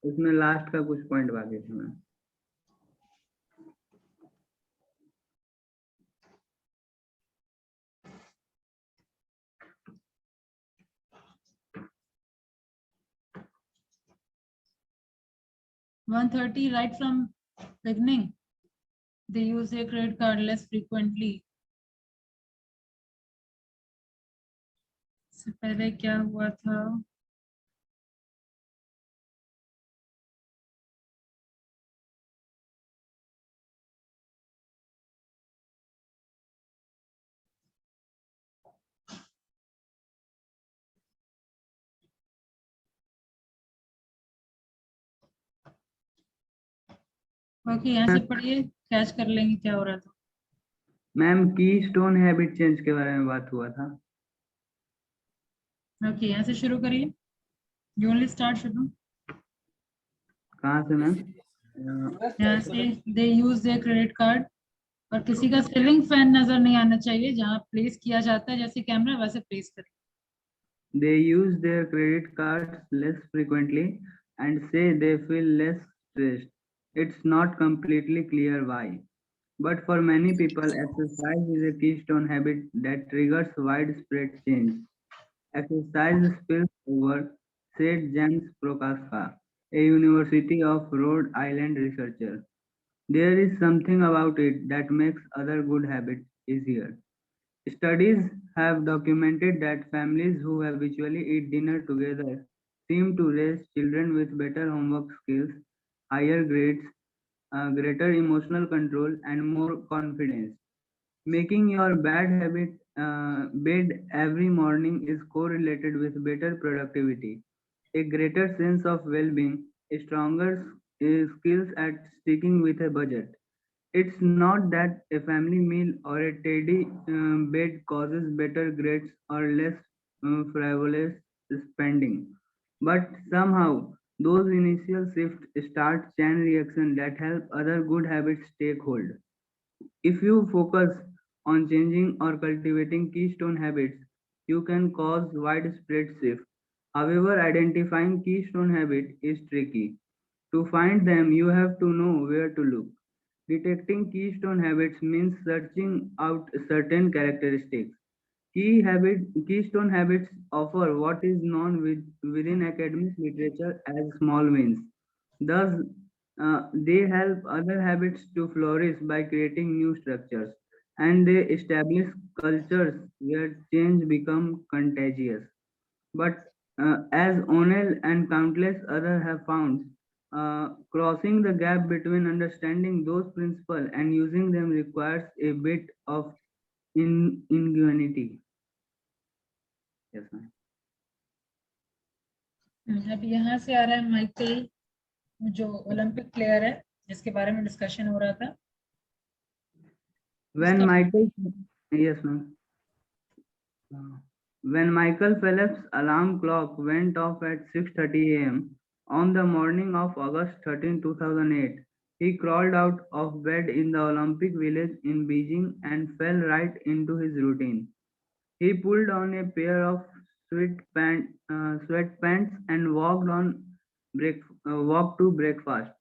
उसमें लास्ट का कुछ पॉइंट बाकी था ma'am. $130 right from beginning. They use their credit card less frequently. इससे पहले क्या हुआ था? ओके, यहाँ से पढ़िए, कैच कर लेंगे क्या हो रहा था। मैम की स्टोन हैबिट चेंज के बारे में बात हुआ था। ओके, यहाँ से शुरू करिए। यू ओनली स्टार्ट शुरू। कहाँ से मैम? यहाँ से दे यूज देयर क्रेडिट कार्ड, और किसी का सीलिंग फैन नजर नहीं आना चाहिए, जहाँ प्लेस किया जाता है जैसे कैमरा वैसे प्लेस करें। They use their credit cards less frequently and say they feel less stressed. It's not completely clear why. But for many people, exercise is a keystone habit that triggers widespread change. Exercise spills over, said James Prokaska, a University of Rhode Island researcher. There is something about it that makes other good habits easier. Studies have documented that families who habitually eat dinner together seem to raise children with better homework skills, higher grades, greater emotional control, and more confidence. Making your bed every morning is correlated with better productivity, a greater sense of well-being, stronger skills at sticking with a budget. It's not that a family meal or a tidy bed causes better grades or less frivolous spending, but somehow those initial shifts start chain reaction that help other good habits take hold. If you focus on changing or cultivating keystone habits, you can cause widespread shift. However, identifying keystone habit is tricky. To find them, you have to know where to look. Detecting keystone habits means searching out certain characteristics. Keystone habits offer what is known within academic literature as small wins. Thus, they help other habits to flourish by creating new structures, and they establish cultures where change becomes contagious. But as O'Neill and countless others have found, crossing the gap between understanding those principles and using them requires a bit of ingenuity. Yes, ma'am. अब यहाँ से आ रहा है Michael, जो Olympic player है, जिसके बारे में डिस्कशन हो रहा था। When Michael, yes, ma'am. When Michael Phelps' alarm clock went off at 6:30 a.m. on the morning of August 13, 2008, he crawled out of bed in the Olympic Village in Beijing and fell right into his routine. He pulled on a pair of sweatpants and walked to breakfast.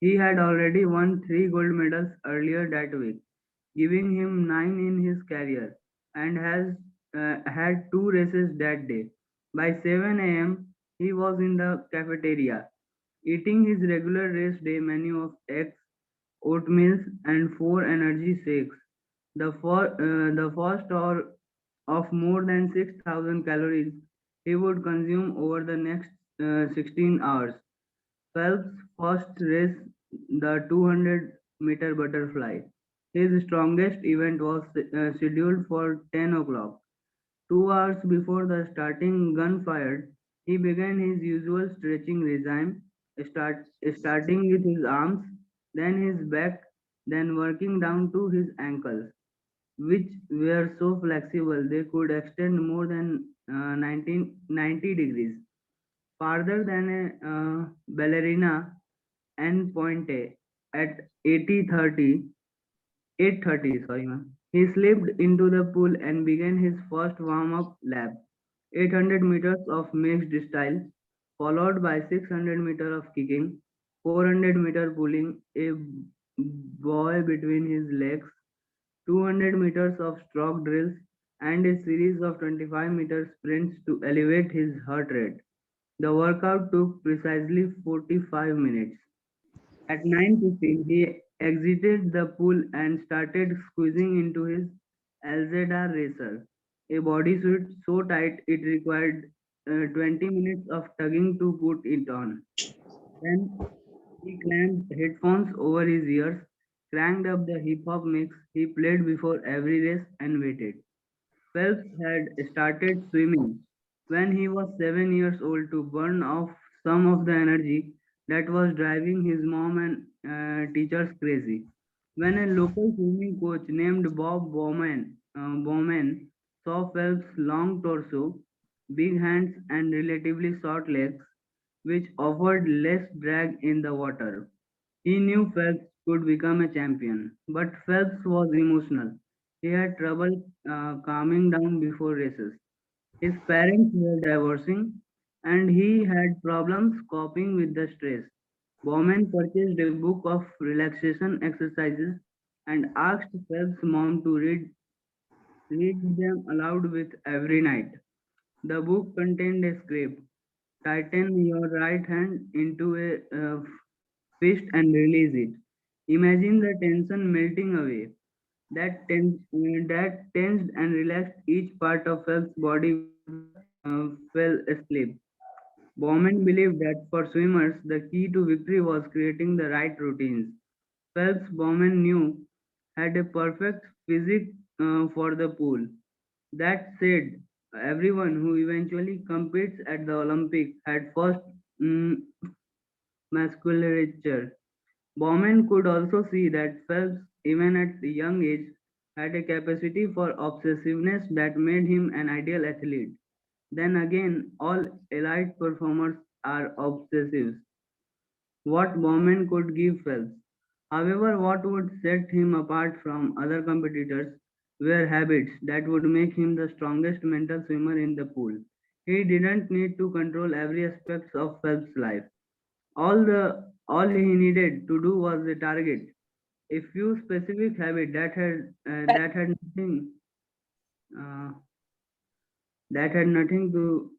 He had already won 3 gold medals earlier that week, giving him 9 in his career, and has had 2 races that day. By 7 a.m., he was in the cafeteria, eating his regular race day menu of eggs, oatmeal, and 4 energy shakes. The first hour of more than 6,000 calories he would consume over the next 16 hours. Phelps first race, the 200-meter butterfly. His strongest event was scheduled for 10 o'clock. 2 hours before the starting gun fired, he began his usual stretching regime, starting with his arms, then his back, then working down to his ankles, which were so flexible they could extend more than 90 degrees, farther than a ballerina and Pointe at 8:30, sorry ma'am. He slipped into the pool and began his first warm-up lap, 800 meters of mixed style. followed by 600 meters of kicking, 400 meters pulling a buoy between his legs, 200 meters of stroke drills, and a series of 25-meter sprints to elevate his heart rate. The workout took precisely 45 minutes. At 9:15, he exited the pool and started squeezing into his Alzada racer, a bodysuit so tight it required 20 minutes of tugging to put it on. Then he clamped headphones over his ears, cranked up the hip hop mix he played before every race, and waited. Phelps had started swimming when he was 7 years old to burn off some of the energy that was driving his mom and teachers crazy. When a local swimming coach named Bob Bowman saw Phelps' long torso, big hands, and relatively short legs, which offered less drag in the water, he knew Phelps could become a champion. But Phelps was emotional. He had trouble calming down before races. His parents were divorcing, and he had problems coping with the stress. Bowman purchased a book of relaxation exercises and asked Phelps' mom to read them aloud with every night. The book contained a script. Tighten your right hand into a fist and release it. Imagine the tension melting away. That tensed and relaxed each part of Phelps' body whenever he fell asleep. Bowman believed that for swimmers, the key to victory was creating the right routines. Phelps, Bowman knew, had a perfect physique for the pool. That said, everyone who eventually competes at the Olympics had first mm, musculature. Bowman could also see that Phelps, even at a young age, had a capacity for obsessiveness that made him an ideal athlete. Then again, all elite performers are obsessives. What Bowman could give Phelps. However, what would set him apart from other competitors were habits that would make him the strongest mental swimmer in the pool. He didn't need to control every aspect of Phelps' life. All he needed to do was a target, a few specific habits that had uh, nothing to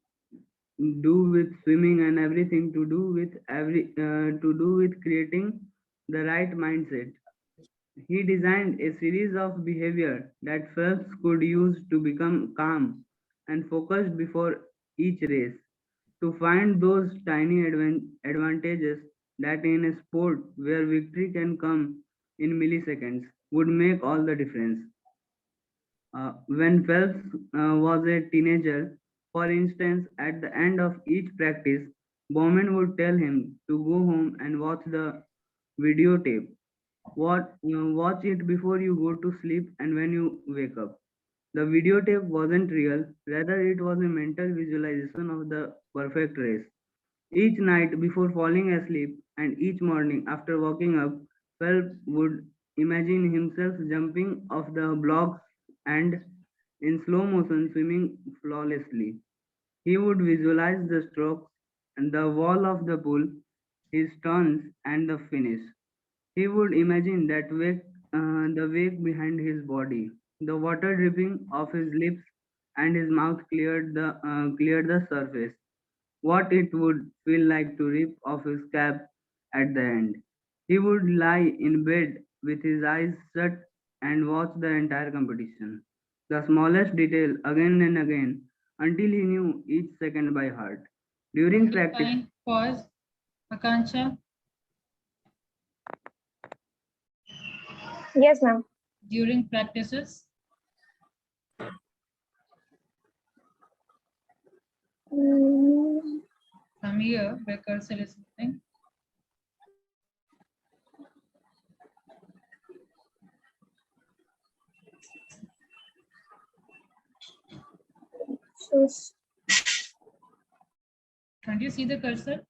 do with swimming and everything to do with creating the right mindset. He designed a series of behavior that Phelps could use to become calm and focused before each race, to find those tiny advantages that in a sport where victory can come in milliseconds would make all the difference. When Phelps was a teenager, for instance, at the end of each practice, Bowman would tell him to go home and watch the videotape. Watch it before you go to sleep and when you wake up. The videotape wasn't real, rather, it was a mental visualization of the perfect race. Each night before falling asleep and each morning after waking up, Phelps would imagine himself jumping off the blocks and in slow motion swimming flawlessly. He would visualize the strokes and the wall of the pool, his turns and the finish. He would imagine the wake behind his body, the water dripping off his lips, and his mouth cleared the surface. What it would feel like to rip off his cap at the end. He would lie in bed with his eyes shut and watch the entire competition, the smallest detail again and again, until he knew each second by heart. During Okay, practice, fine. Pause. Akansha, Yes, ma'am. during practices, Mm, from here, where cursor is moving. so Can't you see the cursor?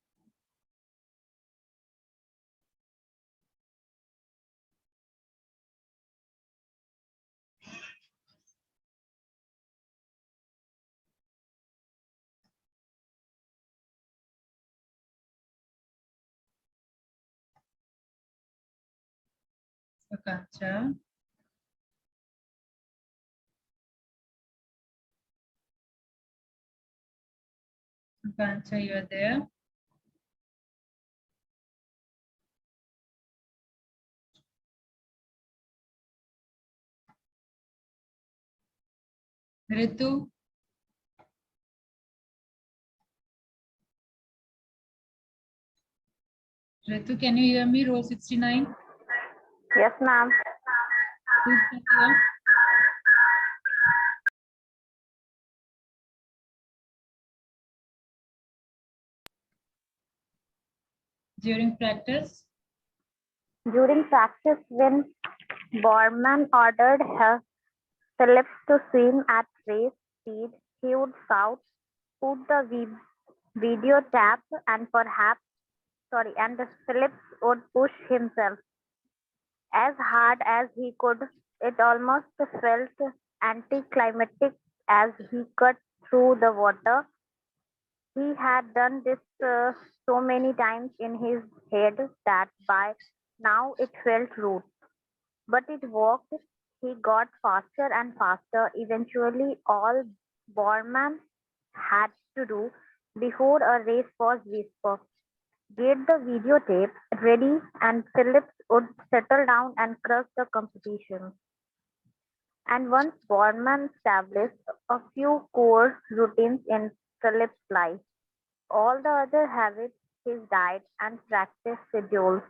Akanksha. Akanksha, you are there? Ritu? Ritu, can you hear me? Row 69. Yes, ma'am. Please check it out. During practice? During practice, when Borman ordered her Phillips to swim at race speed, he would shout, put the video tap, and and Phillips would push himself as hard as he could. It almost felt anticlimactic as he cut through the water. He had done this so many times in his head that by now it felt rude. But it worked. He got faster and faster. Eventually, all Borman had to do before a race was whisper, get the videotape ready, and Phillips would settle down and crush the competition. And once Borman established a few core routines in Phillips' life, all the other habits, his diet and practice schedules,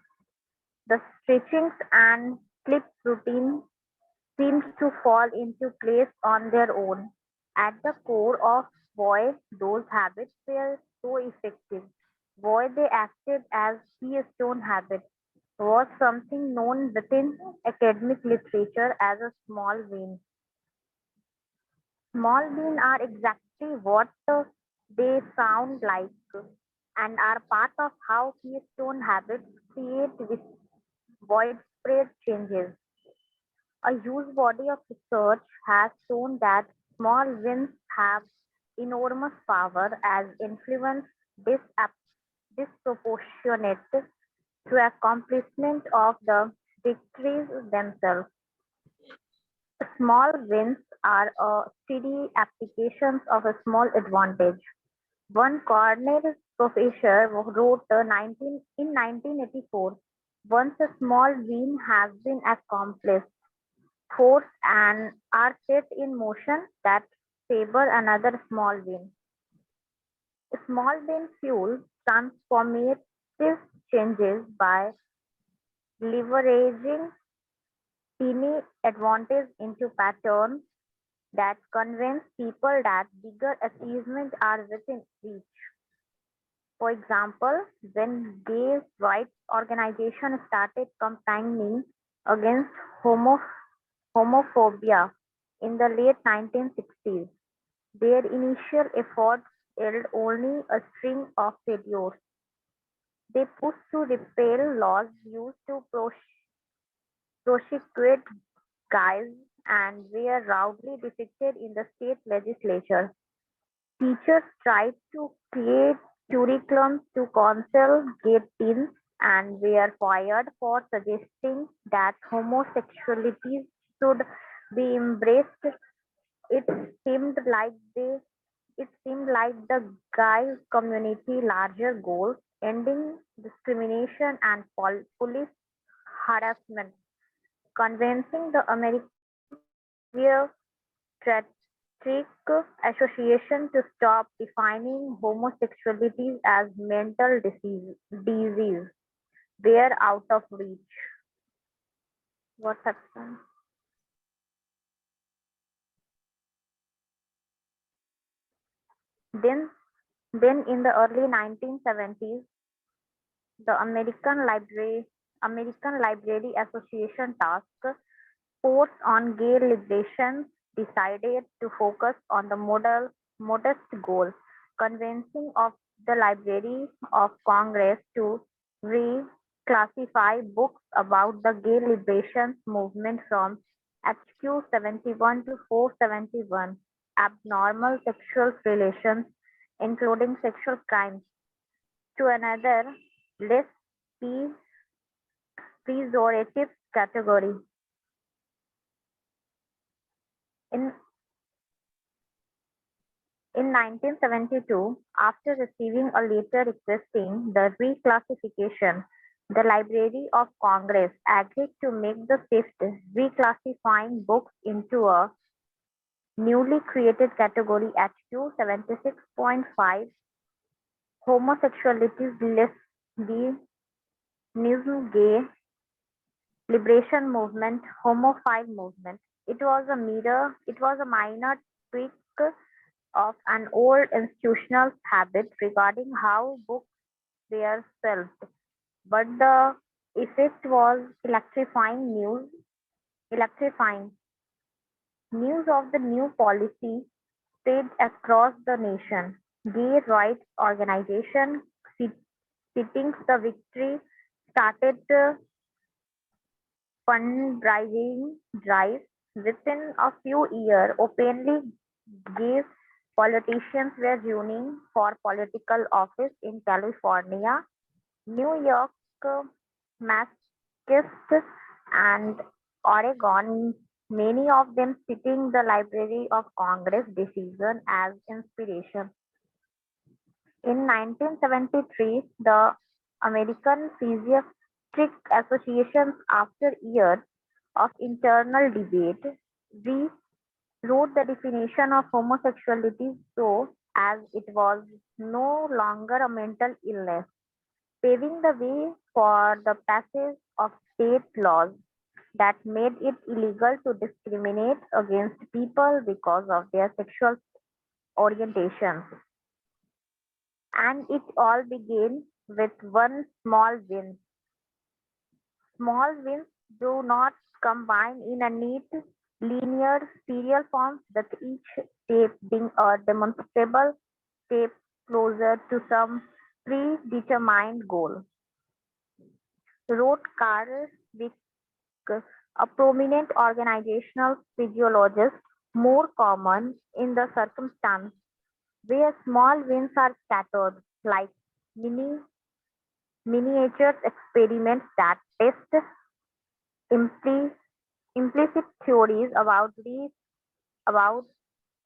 the stretchings and sleep routine seemed to fall into place on their own. At the core of why those habits were so effective, why they acted as keystone habits, was something known within academic literature as a small win. Small wins are exactly what they sound like and are part of how keystone habits create widespread changes. A huge body of research has shown that small wins have enormous power as influence disproportionate to accomplishment of the victories themselves. Small wins are a steady applications of a small advantage. One Cornell professor wrote in 1984, once a small win has been accomplished, force and are set in motion that favor another small win. Small win fuel transformative changes by leveraging teeny advantage into patterns that convince people that bigger achievements are within reach. For example, when gay rights organizations started campaigning against homophobia in the late 1960s, their initial efforts yielded only a string of failures. They pushed to repeal laws used to prosecute gays and were roundly defeated in the state legislature. Teachers tried to create curriculums to counsel gay teens and were fired for suggesting that homosexuality should be embraced. It seemed like they it seemed like the gay community larger goals, ending discrimination and police harassment, convincing the American Queer Pediatric Association to stop defining homosexuality as mental disease. Were out of reach. What happened? Then, then in the early 1970s, the American Library Association task force on gay liberation decided to focus on the modest goal, convincing of the Library of Congress to reclassify books about the gay liberation movement from HQ 71 to 471, abnormal sexual relations, including sexual crimes, to another less pejorative category. In 1972, after receiving a letter requesting the reclassification, the Library of Congress agreed to make the shift, reclassifying books into a newly created category at 276.5, homosexuality, lesbianism, gay, liberation movement, homophile movement. It was a minor tweak of an old institutional habit regarding how books were shelved, but the effect was electrifying. News of the new policy spread across the nation. Gay rights organizations citing the victory started fundraising drives. Within a few years, openly gay politicians were running for political office in California, New York, Massachusetts, and Oregon, many of them citing the Library of Congress decision as inspiration. In 1973, the American Psychiatric Association, after years of internal debate, rewrote the definition of homosexuality so as it was no longer a mental illness, paving the way for the passage of state laws that made it illegal to discriminate against people because of their sexual orientations. And it all began with one small win. Small wins do not combine in a neat, linear, serial form, with each step being a demonstrable step closer to some predetermined goal. Wrote Carl Wick, a prominent organizational physiologist, more common in the circumstance where small wins are scattered, like miniature experiments that test implicit theories about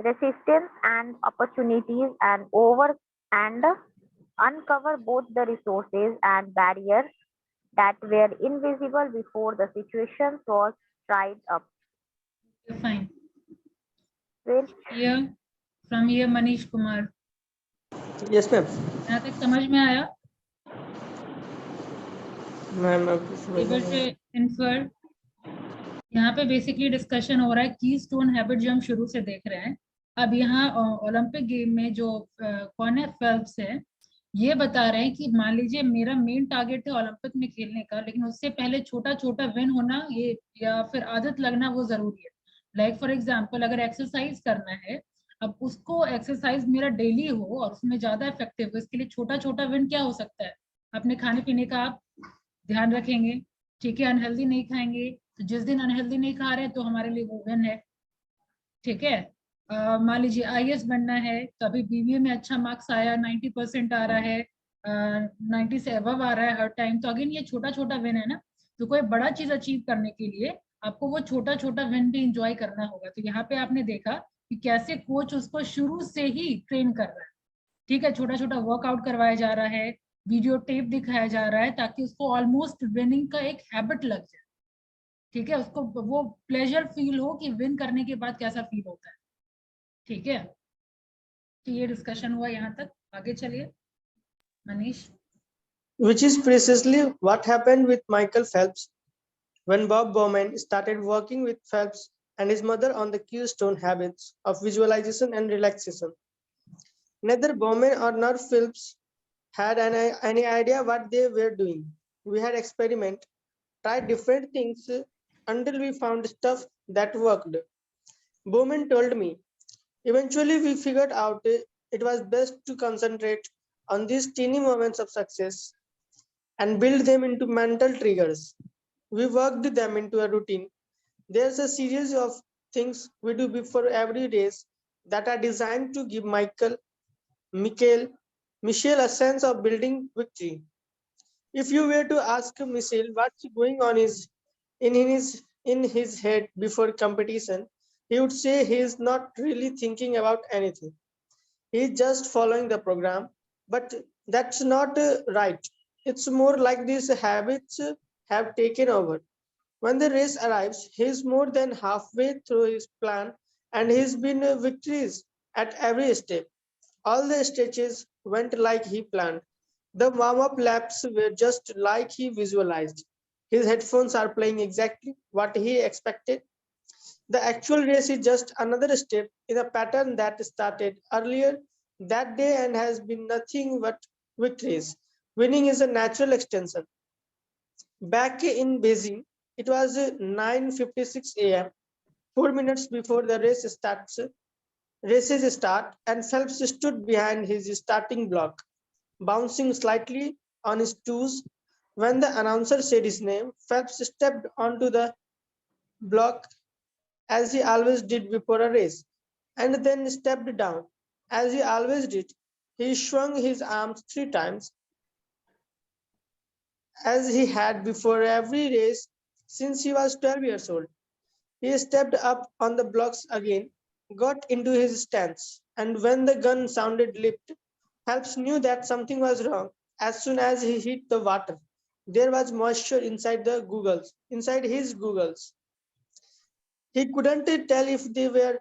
resistance and opportunities, and uncover both the resources and barriers that were invisible before the situation was tried up. Fine. Well, Here, from here, Manish Kumar. Yes, ma'am. यहाँ तक समझ में आया? Ma'am, Able to infer? यहाँ पे basically discussion हो रहा है की स्टोन हैबिट जो हम शुरू से देख रहे हैं. अब यहाँ ओलंपिक गेम में जो कौन है, फेल्प्स है, ये बता रहे हैं कि मान लीजिए मेरा मेन टारगेट है ओलंपिक में खेलने का, लेकिन उससे पहले छोटा छोटा विन होना ये या फिर आदत लगना वो जरूरी है. लाइक फॉर एग्जांपल अगर एक्सरसाइज करना है, अब उसको एक्सरसाइज मेरा डेली हो और उसमें ज्यादा इफेक्टिव हो, इसके लिए छोटा छोटा विन क्या हो सकता है? अपने खाने पीने का आप ध्यान रखेंगे, ठीक है, अनहेल्दी नहीं खाएंगे, तो जिस दिन अनहेल्दी नहीं खा रहे तो हमारे लिए वो विन है. ठीक है, मान लीजिए आईएएस बनना है, तो अभी बीबीए में अच्छा मार्क्स आया, 90% आ रहा है, 90 से अबव आ रहा है हर टाइम, तो अगेन ये छोटा छोटा विन है ना. तो कोई बड़ा चीज अचीव करने के लिए आपको वो छोटा छोटा विन भी इंजॉय करना होगा. तो यहाँ पे आपने देखा कि कैसे कोच उसको शुरू से ही ट्रेन कर रहा है. ठीक है, छोटा छोटा वर्कआउट करवाया जा रहा है, वीडियो टेप दिखाया जा रहा है, ताकि उसको ऑलमोस्ट विनिंग का एक हैबिट लग जाए. ठीक है, उसको वो प्लेजर फील हो कि विन करने के बाद कैसा फील होता है. ठीक है, तो ये डिस्कशन हुआ यहाँ तक. आगे चलिए Manish. Which is precisely what happened with Michael Phelps when Bob Bowman started working with Phelps and his mother on the keystone habits of visualization and relaxation. Neither Bowman nor Phelps had any idea what they were doing. We had experiment, tried different things until we found stuff that worked. Bowman told me, eventually we figured out it was best to concentrate on these teeny moments of success and build them into mental triggers. We worked them into a routine. There's a series of things we do before every race that are designed to give Michelle a sense of building victory. If you were to ask Michelle what's going on In his head before competition, he would say he is not really thinking about anything. He is just following the program, but that's not right. It's more like these habits have taken over. When the race arrives, he is more than halfway through his plan and he's been victorious at every step. All the stretches went like he planned. The warm-up laps were just like he visualized. His headphones are playing exactly what he expected. The actual race is just another step in a pattern that started earlier that day and has been nothing but victories. Winning is a natural extension. Back in Beijing, it was 9:56 a.m., 4 minutes before the races start, and Phelps stood behind his starting block, bouncing slightly on his toes. When the announcer said his name, Phelps stepped onto the block as he always did before a race, and then stepped down. As he always did, he swung his arms 3 times, as he had before every race since he was 12 years old. He stepped up on the blocks again, got into his stance, and when the gun sounded lipped, Phelps knew that something was wrong. As soon as he hit the water, there was moisture inside his goggles. He couldn't tell if they were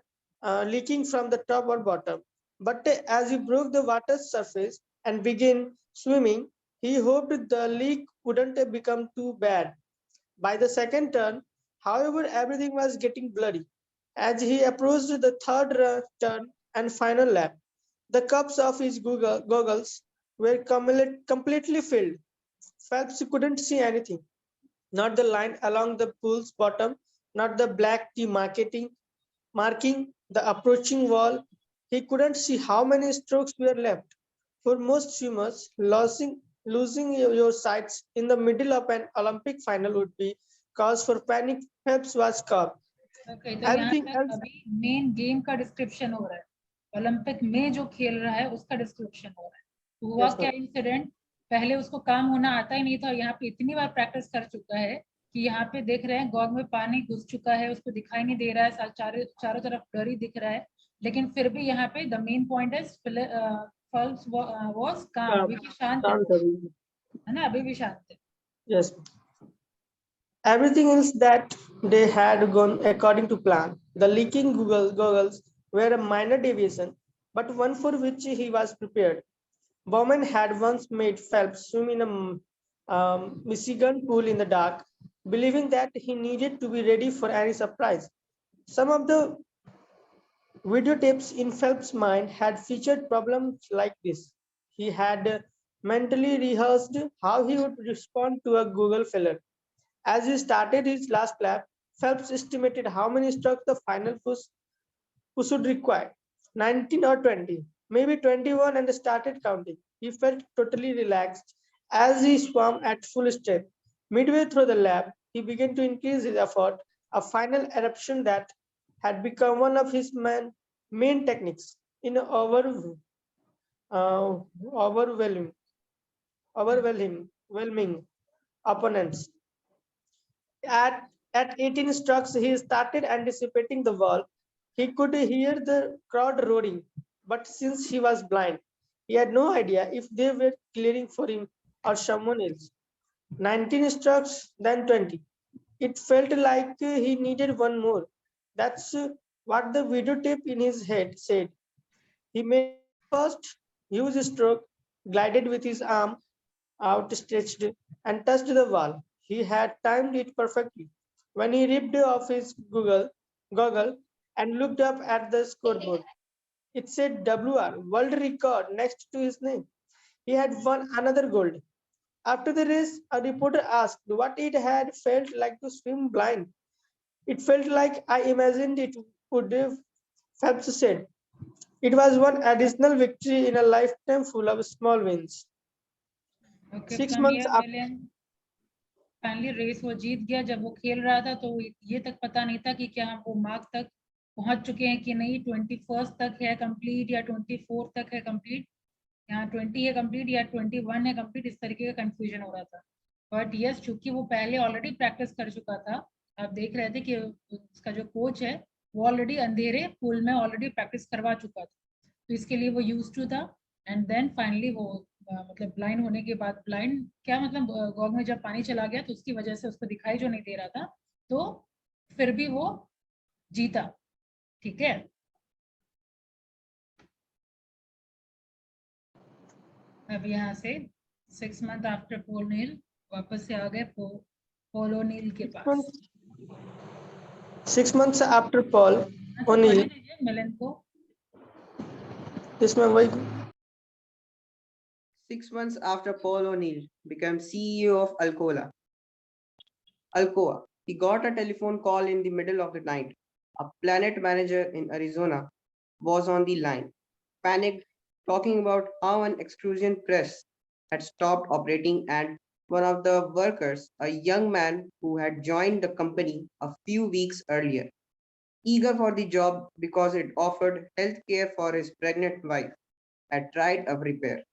leaking from the top or bottom. But as he broke the water's surface and began swimming, he hoped the leak wouldn't become too bad. By the second turn, however, everything was getting blurry. As he approached the third turn and final lap, the cups of his goggles were completely filled. Phelps couldn't see anything, not the line along the pool's bottom, not the black T marking the approaching wall. He couldn't see how many strokes were left. For most swimmers, losing your sights in the middle of an Olympic final would be cause for panic. Phelps was calm. Okay तो यहाँ Everything तक else, अभी main game का description हो रहा है, Olympic में जो खेल रहा है उसका डिस्क्रिप्शन हो रहा है। तो हुआ yes, क्या ma'am. इंसिडेंट, पहले उसको काम होना आता ही नहीं था, यहाँ पे इतनी बार प्रैक्टिस कर चुका है कि यहाँ पे देख रहे हैं गॉग में पानी घुस चुका है, उसको दिखाई नहीं दे रहा है, चारों तरफ डर ही दिख रहा है, लेकिन फिर भी यहाँ पे the main point is false was काम, अभी भी शांत है ना, अभी भी शांत है। Yes. Everything else that day had gone according to plan. The leaking goggles were a minor deviation, but one for which he was prepared. Bowman had once made Phelps swim in a Michigan pool in the dark, believing that he needed to be ready for any surprise. Some of the videotapes in Phelps' mind had featured problems like this. He had mentally rehearsed how he would respond to a Google failure. As he started his last lap, Phelps estimated how many strokes the final push would require, 19 or 20, maybe 21, and started counting. He felt totally relaxed as he swam at full strength. Midway through the lap, he began to increase his effort, a final eruption that had become one of his main techniques in uh, overwhelming, overwhelming opponents. At 18 strokes, he started anticipating the wall. He could hear the crowd roaring, but since he was blind, he had no idea if they were clearing for him or someone else. 19 strokes, then 20. It felt like he needed one more. That's what the videotape in his head said. He made the first huge stroke, glided with his arm outstretched, and touched the wall. He had timed it perfectly. When he ripped off his goggle and looked up at the scoreboard, it said WR, world record, next to his name. He had won another gold. After the race, a reporter asked what it had felt like to swim blind. It felt like I imagined it would have, Phelps said. It was one additional victory in a lifetime full of small wins. Okay 6 months after, finally race वो जीत गया। जब वो खेल रहा था तो ये तक पता नहीं था कि क्या वो मार्क तक पहुंच चुके हैं कि नहीं, 21 तक है कंप्लीट या 24 तक है कंप्लीट, यहाँ 20 है कंप्लीट या 21 है कंप्लीट, इस तरीके का कंफ्यूजन हो रहा था। बट यस चूंकि वो पहले ऑलरेडी प्रैक्टिस कर चुका था, आप देख रहे थे कि उसका जो कोच है वो ऑलरेडी अंधेरे पूल में ऑलरेडी प्रैक्टिस करवा चुका था, तो इसके लिए वो यूज टू था। एंड देन फाइनली वो मतलब ब्लाइंड होने के बाद, ब्लाइंड क्या मतलब गॉग में जब पानी चला गया तो उसकी वजह से उसको दिखाई जो नहीं दे रहा था, तो फिर भी वो जीता। ठीक है, अब यहाँ से 6 मंथ आफ्टर पोल नील वापस से आ गए पोलो नील के पास। 6 months after Paul अच्छा, O'Neill, पढ़ने दीजिए मिलन को। इसमें वही 6 months after Paul O'Neill became CEO of Alcoa, he got a telephone call in the middle of the night. A plant manager in Arizona was on the line, panicked, talking about how an extrusion press had stopped operating and one of the workers, a young man who had joined the company a few weeks earlier, eager for the job because it offered health care for his pregnant wife, had tried a repair.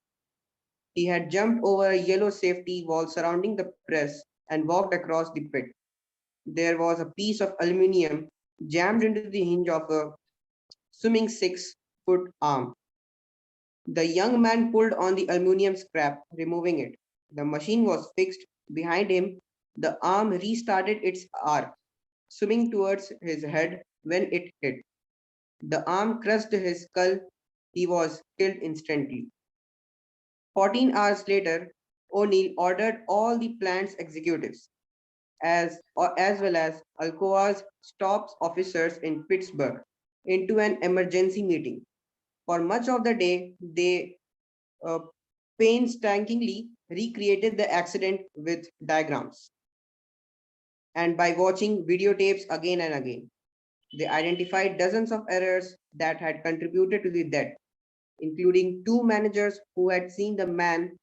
He had jumped over a yellow safety wall surrounding the press and walked across the pit. There was a piece of aluminium jammed into the hinge of a swimming 6-foot arm. The young man pulled on the aluminium scrap, removing it. The machine was fixed behind him. The arm restarted its arc, swimming towards his head when it hit. The arm crushed his skull. He was killed instantly. 14 hours later, O'Neill ordered all the plant's executives, as well as Alcoa's top officers in Pittsburgh, into an emergency meeting. For much of the day, they uh, painstakingly recreated the accident with diagrams. And by watching videotapes again and again, they identified dozens of errors that had contributed to the death, including 2 managers who had seen the man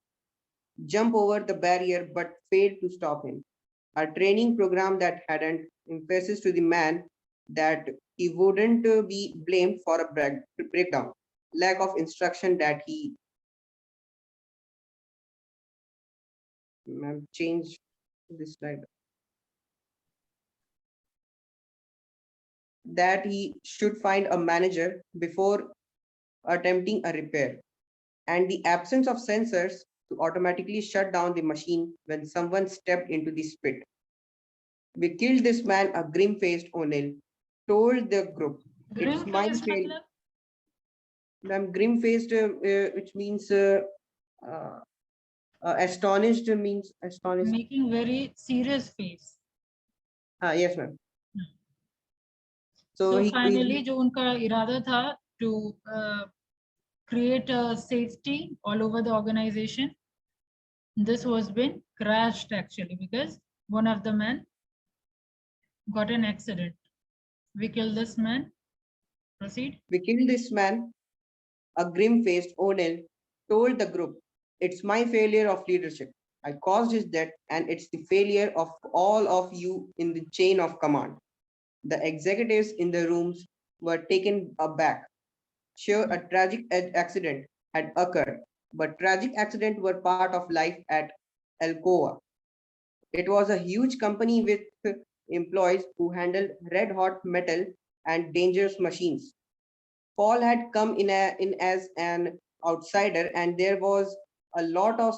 jump over the barrier but failed to stop him. A training program that hadn't emphasis to the man that he wouldn't be blamed for a breakdown, lack of instruction that he change this slide, that he should find a manager before attempting a repair, and the absence of sensors to automatically shut down the machine when someone stepped into the spit. We killed this man, a grim-faced O'Neill told the group. It's my Grim-faced fail. मतलब Ma'am, grim-faced, which means astonished, means astonished. making very serious face. Yes, ma'am. So So finally जो उनका इरादा था to create a safety all over the organization, this was been crashed actually because one of the men got an accident. We killed this man. Proceed. we killed this man, a grim-faced O'Neill told the group. It's my failure of leadership. I caused his death, and it's the failure of all of you in the chain of command. The executives in the rooms were taken aback. Sure, a tragic accident had occurred, but tragic accidents were part of life at Alcoa. It was a huge company with employees who handled red hot metal and dangerous machines. Paul had come in as an outsider, and there was a lot of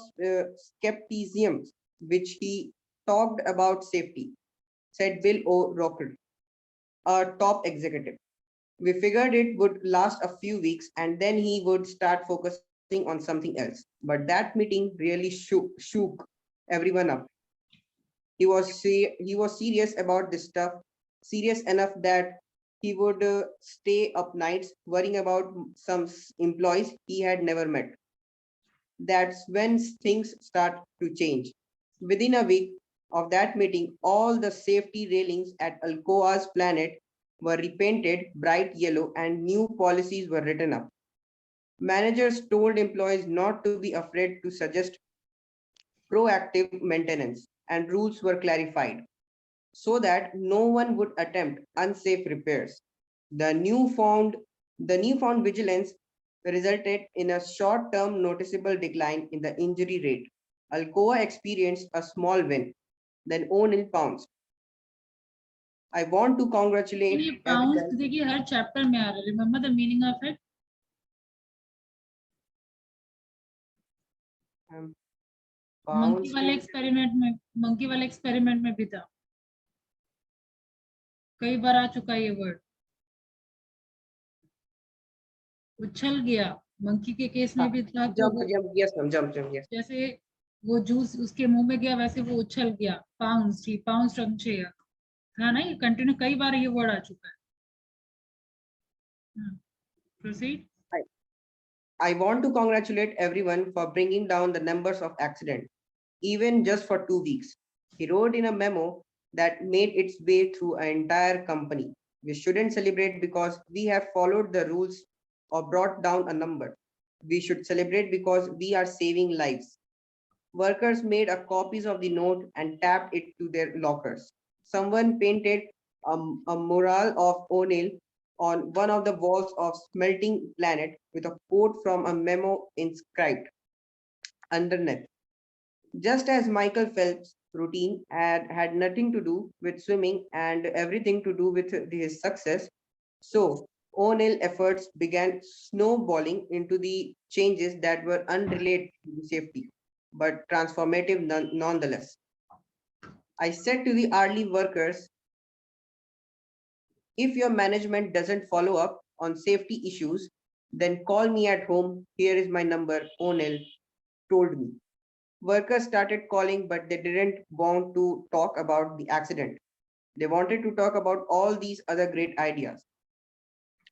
skepticism, which he talked about safety, said Bill O'Rourke, a top executive. We figured it would last a few weeks and then he would start focusing on something else. But that meeting really shook everyone up. He was serious about this stuff, serious enough that he would stay up nights worrying about some employees he had never met. That's when things start to change. Within a week of that meeting, all the safety railings at Alcoa's planet were repainted bright yellow and new policies were written up. Managers told employees not to be afraid to suggest proactive maintenance, and rules were clarified so that no one would attempt unsafe repairs. The newfound, the newfound vigilance resulted in a short-term noticeable decline in the injury rate, Alcoa experienced a small win. Then O'Neill pounced. I want to ये congratulate pounce everyone. देखिए हर chapter में आ रहा है. Remember the meaning of it. Monkey Pounced. वाले experiment में भी था. कई बार आ चुका है ये वर्ड. उछल गया. मंकी के केस में भी था. तो वो Yes, ma'am, jump, yes. जैसे वो जूस उसके मुंह में गया वैसे वो उछल गया. पाउंस था ना. ये कंटिन्यू कई बार ये वर्ड आ चुका है. Proceed. I want to congratulate everyone for bringing down the numbers of accidents, even just for 2 weeks. He wrote in a memo that made its way through an entire company. We shouldn't celebrate because we have followed the rules or brought down a number. We should celebrate because we are saving lives. Workers made a copies of the note and tapped it to their lockers. Someone painted a mural of O'Neill on one of the walls of Smelting Planet with a quote from a memo inscribed underneath. Just as Michael Phelps' routine had nothing to do with swimming and everything to do with his success, so O'Neill efforts began snowballing into the changes that were unrelated to safety, but transformative nonetheless. I said to the early workers, if your management doesn't follow up on safety issues, then call me at home. Here is my number, O'Neill told me. Workers started calling, but they didn't want to talk about the accident. They wanted to talk about all these other great ideas.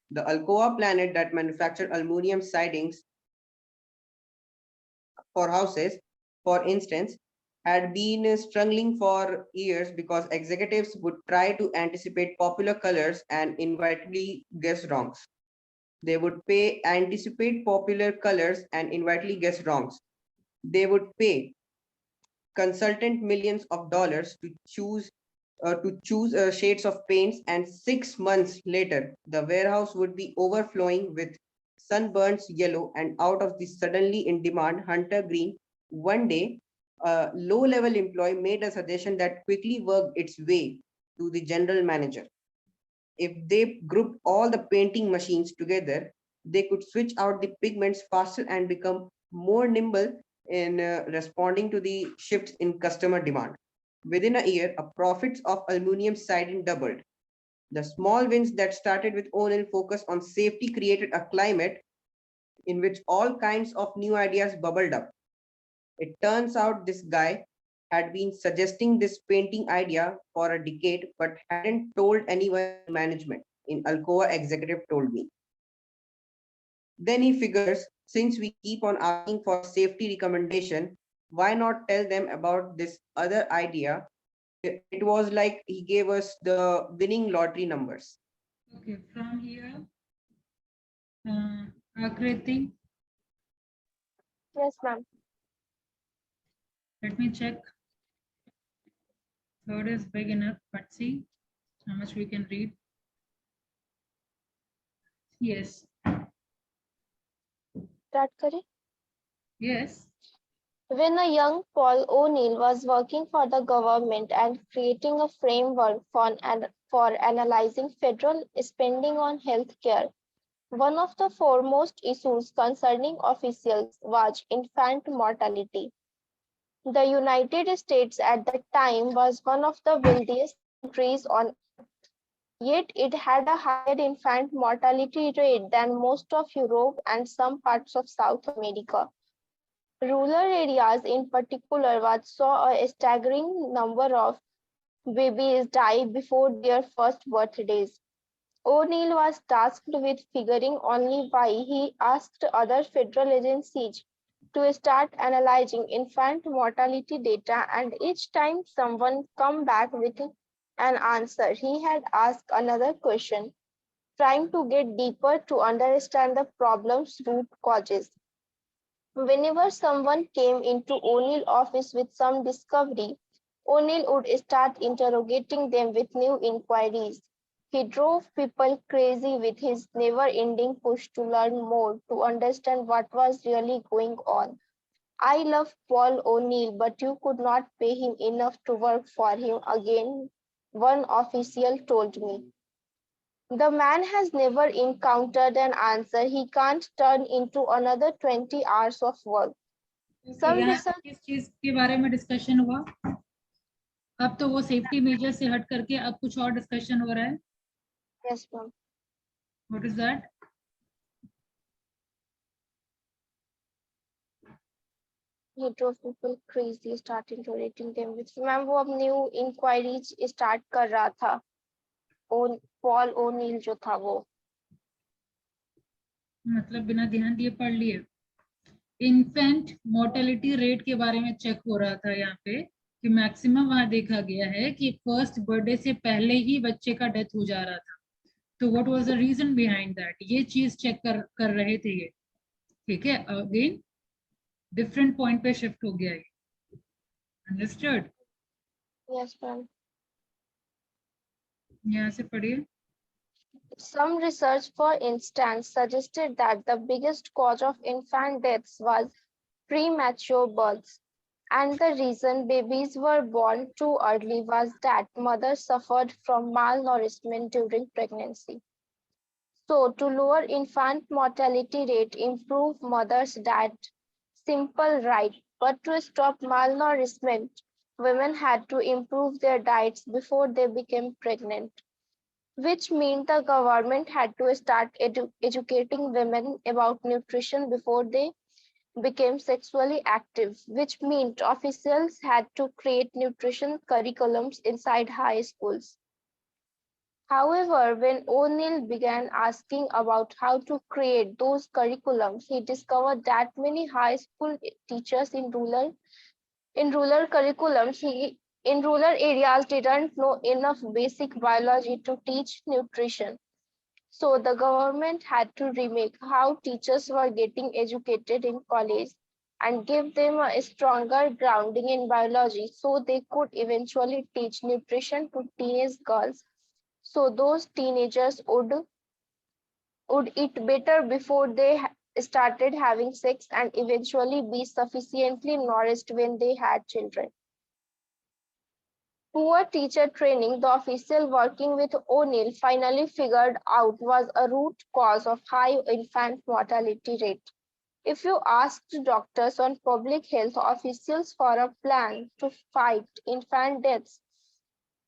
The Alcoa plant that manufactured aluminum sidings for houses, for instance, had been struggling for years because executives would try to anticipate popular colors and inevitably guess wrongs. They would anticipate popular colors and inevitably guess wrongs. They would pay consultant millions of dollars to choose shades of paints, and 6 months later, the warehouse would be overflowing with sunburns yellow and out of the suddenly in demand hunter green. One day, a low-level employee made a suggestion that quickly worked its way to the general manager. If they grouped all the painting machines together, they could switch out the pigments faster and become more nimble in responding to the shifts in customer demand. Within a year, a profits of aluminum siding doubled. The small wins that started with O'Neill focus on safety created a climate in which all kinds of new ideas bubbled up. It turns out this guy had been suggesting this painting idea for a decade, but hadn't told anyone in management. In Alcoa executive told me. Then he figures, since we keep on asking for safety recommendation, why not tell them about this other idea? It was like he gave us the winning lottery numbers. Okay, from here, Akriti, Yes, ma'am. let me check. Third is big enough, but see how much we can read. Yes, Start kare. yes. When a young Paul O'Neill was working for the government and creating a framework for analyzing federal spending on healthcare, one of the foremost issues concerning officials was infant mortality. The United States at that time was one of the wealthiest countries on earth, yet it had a higher infant mortality rate than most of Europe and some parts of South America. Rural areas in particular saw a staggering number of babies die before their first birthdays. O'Neill was tasked with figuring only why. He asked other federal agencies to start analyzing infant mortality data, and each time someone come back with an answer, he had asked another question, trying to get deeper to understand the problem's root causes. Whenever someone came into O'Neill's office with some discovery, O'Neill would start interrogating them with new inquiries. He drove people crazy with his never-ending push to learn more, to understand what was really going on. I love Paul O'Neill, but you could not pay him enough to work for him again, one official told me. The man has never encountered an answer he can't turn into another 20 hours of work. Okay, Some यहाँ पे research, किस चीज के बारे में discussion हुआ? अब तो वो सेफ्टी मेजर से हट करके अब कुछ और डिस्कशन हो रहा है. yes, ma'am. What is that? He drove people crazy, starting to rating them with. Ma'am वो अब न्यू इंक्वायरी स्टार्ट कर रहा था. पॉल ओनील जो था वो. मतलब बिना ध्यान दिए पढ़ लिए. इन्फेंट मोर्टेलिटी रेट के बारे में चेक हो रहा था यहाँ पे कि मैक्सिमम वहां देखा गया है कि फर्स्ट बर्थडे से पहले ही बच्चे का डेथ हो जा रहा था. तो what was the reason behind that? ये चीज चेक कर रहे थे ये. ठीक है, अगेन डिफरेंट पॉइंट पे शिफ्ट हो गया ये. अंडरस्टूड? Yes, ma'am. यहाँ से पढ़िए. Some research, for instance, suggested that the biggest cause of infant deaths was premature births, and the reason babies were born too early was that mothers suffered from malnourishment during pregnancy. So, to lower infant mortality rate, improve mothers' diet, simple right, but to stop malnourishment, women had to improve their diets before they became pregnant, which meant the government had to start educating women about nutrition before they became sexually active, which meant officials had to create nutrition curriculums inside high schools. However, when O'Neill began asking about how to create those curriculums, he discovered that many high school teachers in rural curriculums in rural areas didn't know enough basic biology to teach nutrition. So the government had to remake how teachers were getting educated in college and give them a stronger grounding in biology so they could eventually teach nutrition to teenage girls. So those teenagers would eat better before they started having sex and eventually be sufficiently nourished when they had children. Poor teacher training, the official working with O'Neill finally figured out, was a root cause of high infant mortality rate. If you asked doctors or public health officials for a plan to fight infant deaths,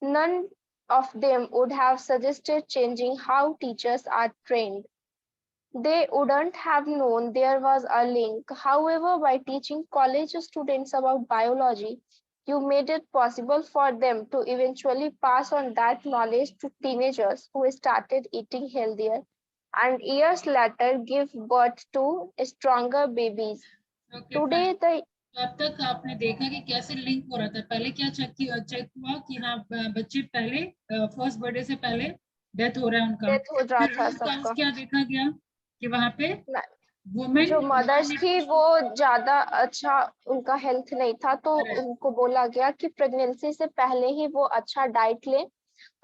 none of them would have suggested changing how teachers are trained. They wouldn't have known there was a link. However, by teaching college students about biology, you made it possible for them to eventually pass on that knowledge to teenagers who started eating healthier and years later give birth to stronger babies. Okay, Today, fine. the अब तक आपने देखा कि कैसे link हो रहा था. पहले क्या चेक हुआ कि हाँ बच्चे पहले फर्स्ट बर्थडे से पहले डेथ हो रहा है उनका. डेथ हो रहा फिर था रूट कॉज सबका. क्या देखा गया कि वहां पे वुमेन जो मदर्स थी वो ज्यादा अच्छा उनका हेल्थ नहीं था, तो उनको बोला गया कि प्रेगनेंसी से पहले ही वो अच्छा डाइट लें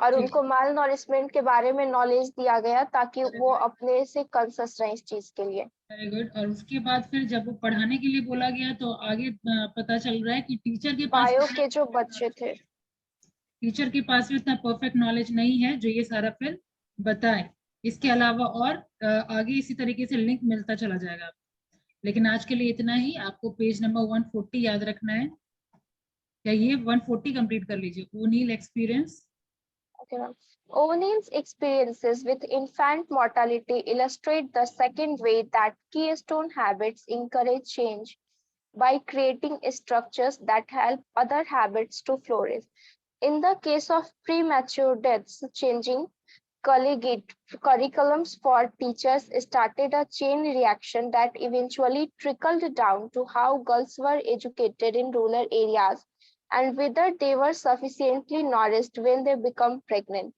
और उनको माल नॉरिशमेंट के बारे में नॉलेज दिया गया ताकि वो अपने से कॉन्शियस रहे इस चीज के लिए. Very good. और उसके बाद फिर जब वो पढ़ाने के लिए बोला गया तो आगे पता चल रहा है कि टीचर के पास बायो के जो बच्चे थे, टीचर के पास भी इतना परफेक्ट नॉलेज नहीं है जो ये सारा फिर बताए. इसके अलावा और आगे इसी तरीके से लिंक मिलता चला जाएगा. लेकिन आज के लिए इतना ही. आपको पेज नंबर 140 याद रखना है. क्या ये 140 कंप्लीट कर लीजिए. O'Neill experience. okay, O'Neill's experiences with infant mortality illustrate the second way that keystone habits encourage change by creating structures that help other habits to flourish. In the case of premature deaths, changing collegiate curriculums for teachers started a chain reaction that eventually trickled down to how girls were educated in rural areas and whether they were sufficiently nourished when they become pregnant.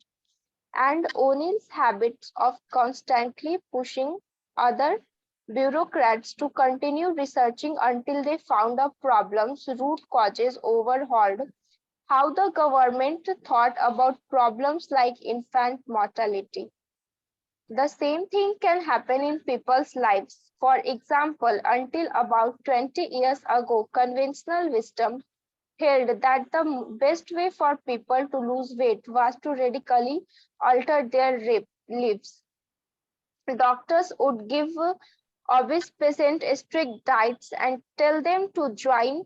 And O'Neill's habits of constantly pushing other bureaucrats to continue researching until they found a problem's root causes overhauled how the government thought about problems like infant mortality. The same thing can happen in people's lives. For example, until about 20 years ago, conventional wisdom held that the best way for people to lose weight was to radically alter their lives. Doctors would give obese patients strict diets and tell them to join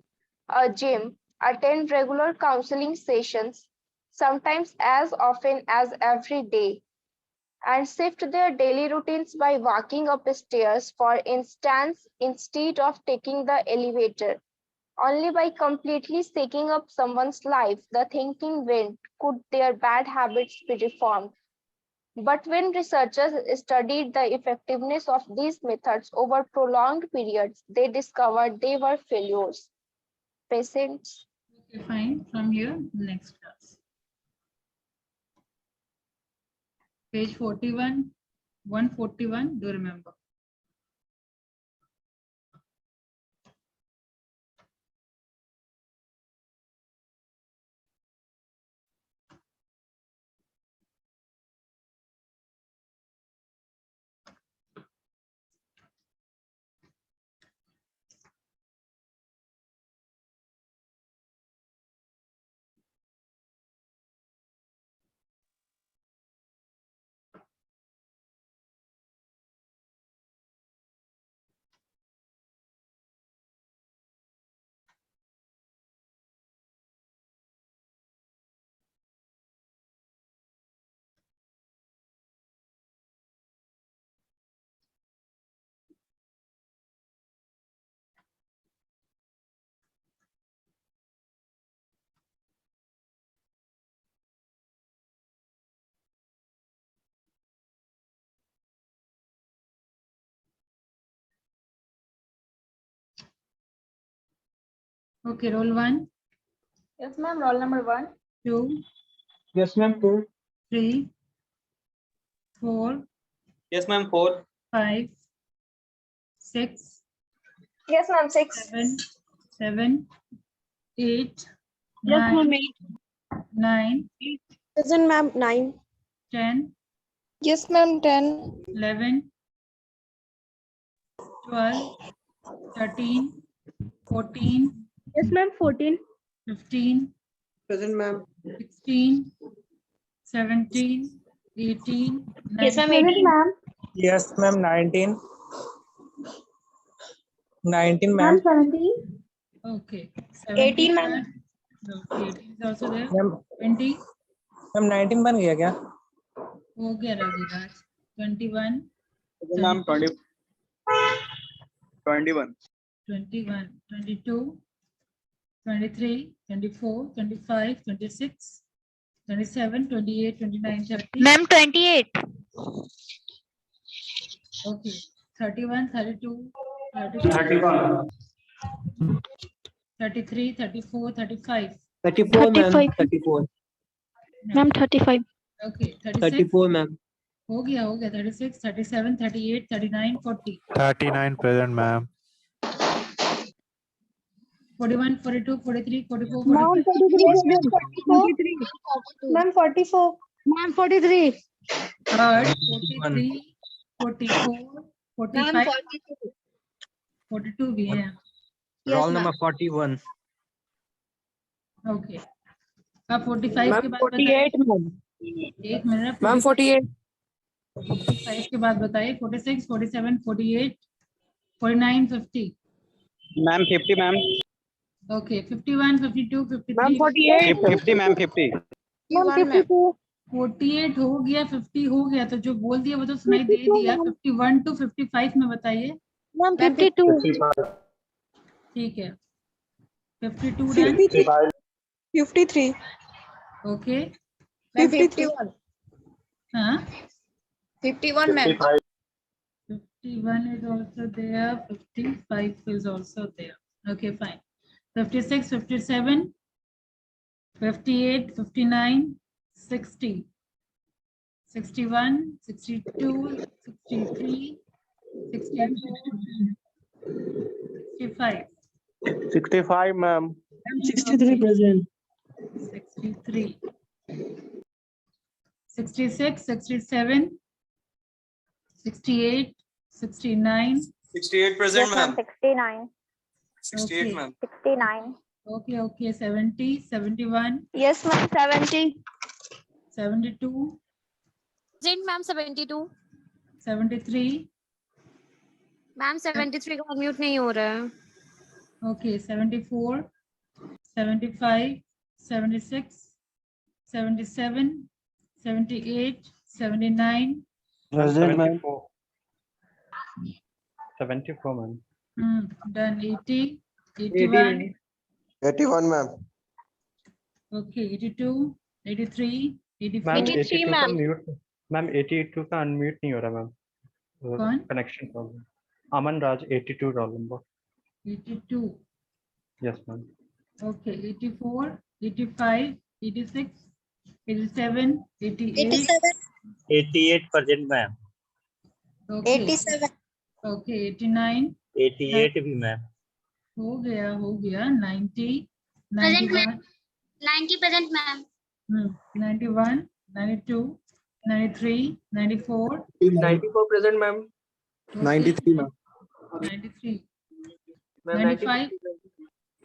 a gym, attend regular counseling sessions, sometimes as often as every day, and shift their daily routines by walking up stairs, for instance, instead of taking the elevator. Only by completely shaking up someone's life, the thinking went, could their bad habits be reformed. But when researchers studied the effectiveness of these methods over prolonged periods, they discovered they were failures. Patients. Okay, fine. From here, next class. Page 41, 141, do you remember? Okay, roll 1, Yes, ma'am. Roll number 1. 2, Yes, ma'am. 2. 3, 4, Yes, ma'am. 4. 5, 6, Yes, ma'am. 6. 7, 8, Yes, 9, ma'am. 9, Present, ma'am. 9. 10, Yes, ma'am. 10. 11, 12, 13, 14, Yes, ma'am. 14. 15, Present, ma'am. 16, 17, 18, Yes, ma'am. 19. 18. Ma'am. Yes, ma'am. 19. 19, Ma'am. ma'am. 17. Okay. 18, 17, ma'am. okay, 18 is also there. Ma'am 20, ma'am 19 बन गया क्या? हो गया Raviraj. 21, Ma'am. 20. 21. 21, 22, 23, 24, 25, 26, 27, 28, 29, 30. Ma'am. 28. Okay. 31, 32, 33, 31. 33, 34, 35. 34, ma'am. 35. 34. Ma'am. 35. Okay. 36. 34, ma'am. हो गया 36, 37, 38, 39, 40. 39 present, ma'am. 41, 42, 43, 44, Ma'am. 45. 43. 43. Ma'am. 44. Ma'am. 43. Third, 43, 44, 45, 42 भी है. Roll number 41. Okay. अब 45 के बाद 48, ma'am. एक मिनट. Ma'am, 48. 45 के बाद बताइए. 46, 47, 48, 49, 50. Ma'am. 50, ma'am. Okay. 51, 52, 53. Ma'am, 48. 50, ma'am. 50. Ma'am. 52. 48 हो गया, 50 हो गया, तो जो बोल दिया वो तो सुनाई दे दिया. 51 to 55 में बताइए. Ma'am. 52. 55. ठीक है. 52 डन. 53. ओके. 51. हाँ. 51, ma'am. 51 is also there. 55 is also there. Okay, fine. 56, 57, 58, 59, 60, 61, 62, 63, 64, 65. 65, ma'am. 63 present. 63, 66, 67, 68, 69. 68 present, Yes, ma'am. ma'am. 69. 68, Okay. ma'am. 69. Okay. 70, 71, Yes, ma'am. 70. 72, present ma'am 72 73. Ma'am 73 का अनम्यूट नहीं हो रहा है Okay, 74, 75, 76, 77, 78, 79. Present, ma'am. 74, ma'am. Done. 80, 81. 81, ma'am. Okay, 82, 83, 84. Ma'am, 83, 82 का ma'am. Mute ma'am 82 का unmute नहीं हो रहा मैम कौन? कनेक्शन प्रॉब्लम अमन राज 82 roll number 82. Yes ma'am Okay, 84, 85, 86, 87, 88. 88 present ma'am Okay. 87. Okay, 89. 88 भी मैम हो गया 90, 91. 90 present ma'am 91, 92, 93, 94. 94 present, ma'am. Okay. 93, ma'am. 93, Ma'am, 95,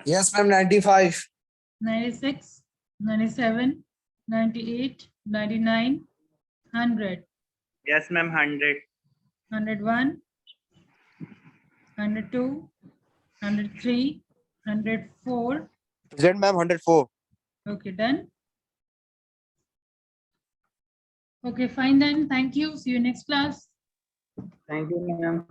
Yes, ma'am. 95. 96, 97, 98, 99, 100, yes ma'am 100 101, 102, 103, 104. Present, ma'am. 104. Okay, done. Okay, fine then. Thank you. See you next class. Thank you, ma'am.